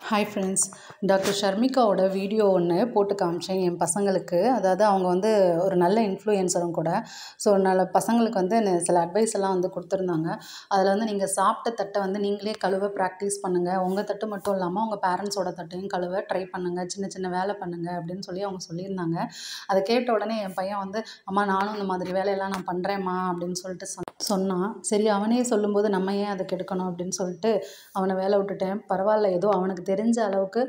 Hi friends, doctor ஷர்மிகாவோட video ஒன்று போட்டு காமிச்சேன் என் பசங்களுக்கு. அதாவது அவங்க வந்து ஒரு நல்ல இன்ஃப்ளூயன்சரும் கூட. ஸோ நல்ல பசங்களுக்கு வந்து சில அட்வைஸ் எல்லாம் வந்து கொடுத்துருந்தாங்க. அதில் வந்து நீங்கள் சாப்பிட்ட தட்டை வந்து நீங்களே கழுவ ப்ராக்டிஸ் பண்ணுங்கள். உங்கள் தட்டு மட்டும் இல்லாமல் உங்கள் பேரண்ட்ஸோட தட்டையும் கழுவ ட்ரை பண்ணுங்கள், சின்ன சின்ன வேலை பண்ணுங்கள் அப்படின்னு சொல்லி அவங்க சொல்லியிருந்தாங்க. அதை கேட்ட உடனே என் பையன் வந்து, அம்மா நானும் இந்த மாதிரி வேலையெல்லாம் நான் பண்ணுறேம்மா அப்படின்னு சொல்லிட்டு சொன்னான். சரி, அவனே சொல்லும்போது நம்ம ஏன் அதை கெடுக்கணும் அப்படின்னு சொல்லிட்டு அவனை வேலை விட்டுட்டேன். பரவாயில்ல, ஏதோ அவனுக்கு தெரிஞ்ச அளவுக்கு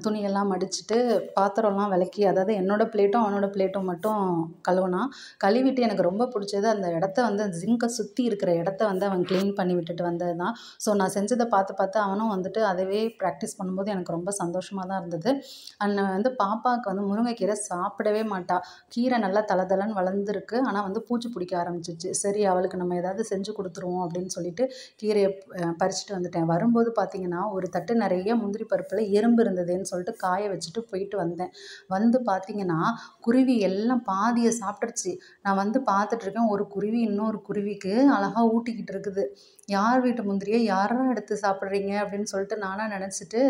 துணியெல்லாம் மடிச்சுட்டு பாத்திரம்லாம் விளக்கி, அதாவது என்னோட பிளேட்டும் அவனோட பிளேட்டும் மட்டும் கழுவுனான். கழுவிட்டு எனக்கு ரொம்ப பிடிச்சது அந்த இடத்த வந்து ஜிங்கை சுற்றி இருக்கிற இடத்த வந்து அவன் க்ளீன் பண்ணி விட்டுட்டு வந்தது தான். ஸோ நான் செஞ்சதை பார்த்து பார்த்து அவனும் வந்துட்டு அதவே ப்ராக்டிஸ் பண்ணும்போது எனக்கு ரொம்ப சந்தோஷமாக தான் இருந்தது. அண்ட் வந்து பாப்பாவுக்கு வந்து முருங்கைக்கீரை சாப்பிடவே மாட்டா. கீரை நல்லா தளதளன்னு வளர்ந்துருக்கு, ஆனால் வந்து பூச்சி பிடிக்க ஆரம்பிச்சிச்சு. சரி, அவளுக்கு நம்ம ஏதாவது செஞ்சு கொடுத்துருவோம் அப்படின்னு சொல்லிட்டு கீரையை பறிச்சுட்டு வந்துட்டேன். வரும்போது பார்த்தீங்கன்னா ஒரு தட்டு நிறைய முந்திரி பருப்பில் எறும்பு இருந்ததுன்னு சொல்லிட்டு காய வச்சுட்டு போயிட்டு வந்தேன். வந்து பார்த்தீங்கன்னா குருவி எல்லாம் பாதியை சாப்பிட்ருச்சு. நான் வந்து பார்த்துட்ருக்கேன், ஒரு குருவி இன்னொரு குருவிக்கு அழகாக ஊட்டிக்கிட்டு இருக்குது. யார் வீட்டு முந்திரியை யாரா எடுத்து சாப்பிட்றீங்க அப்படின்னு சொல்லிட்டு நானாக நினச்சிட்டு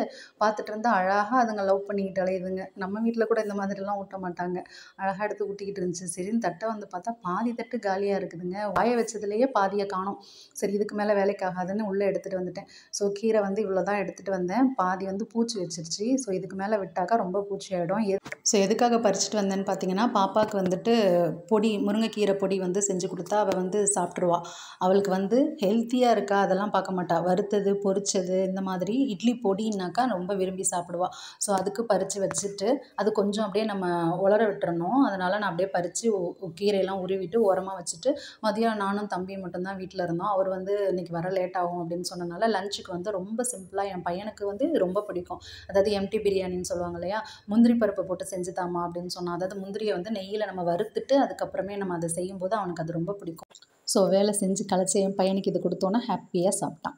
பார்த்துட்டு இருந்தால் அழகாக அதுங்க லவ் பண்ணிக்கிட்டு அலையுதுங்க. நம்ம வீட்டில் கூட இந்த மாதிரிலாம் ஊட்ட மாட்டாங்க. அழகாக எடுத்து ஊட்டிக்கிட்டு இருந்துச்சு. சரின்னு தட்டை வந்து பார்த்தா பாதி தட்டு காலியாக இருக்குதுங்க. வாய வச்சதுலேயே பாதியை காணோம். சரி, இதுக்கு மேலே வேலைக்கு ஆகாதுன்னு உள்ளே எடுத்துகிட்டு வந்துட்டேன். ஸோ கீரை வந்து இவ்வளோ தான் எடுத்துகிட்டு வந்தேன். பாதி வந்து பூச்சி வச்சிருச்சு. ஸோ இதுக்கு மேலே விட்டாக்கா ரொம்ப பூச்சி ஆகிடும். ஸோ எதுக்காக பறிச்சுட்டு வந்தேன்னு பார்த்தீங்கன்னா, பாப்பாவுக்கு வந்துட்டு முருங்கைக்கீரை பொடி வந்து செஞ்சு கொடுத்தா அவள் வந்து சாப்பிட்ருவா. அவளுக்கு வந்து ஹெல்த்தியாக இருக்கா அதெல்லாம் பார்க்க மாட்டா. வறுத்தது, பொரிச்சது, இந்த மாதிரி இட்லி பொடின்னாக்கா ரொம்ப விரும்பி சாப்பிடுவா. ஸோ அதுக்கு பறித்து வச்சுட்டு அது கொஞ்சம் அப்படியே நம்ம உலர விட்டுறணும். அதனால் நான் அப்படியே பறித்து கீரையெல்லாம் உருவிட்டு ஓரமாக வச்சுட்டு மதியம் நானும் தம்பியும் மட்டும்தான் வீட்டில் இருந்தோம். அவர் வந்து இன்றைக்கி வர லேட் ஆகும் அப்படின்னு சொன்னனால லஞ்சுக்கு வந்து ரொம்ப சிம்பிளாக என் பையனுக்கு வந்து ரொம்ப பிடிக்கும். அதாவது எம்டி பிரியாணின்னு சொல்லுவாங்க இல்லையா, முந்திரி பருப்பை போட்டு செஞ்சு தாமா அப்படின்னு சொன்னான். அதாவது முந்திரியை வந்து நெய்யில் நம்ம வறுத்துட்டு அதுக்கப்புறமே நம்ம அதை செய்யும்போது அவனுக்கு அது ரொம்ப பிடிக்கும். ஸோ வேலை செஞ்சு களைச்சி என் பையனுக்கு இது கொடுத்தோன்னா ஹாப்பியாக சாப்பிட்டான்.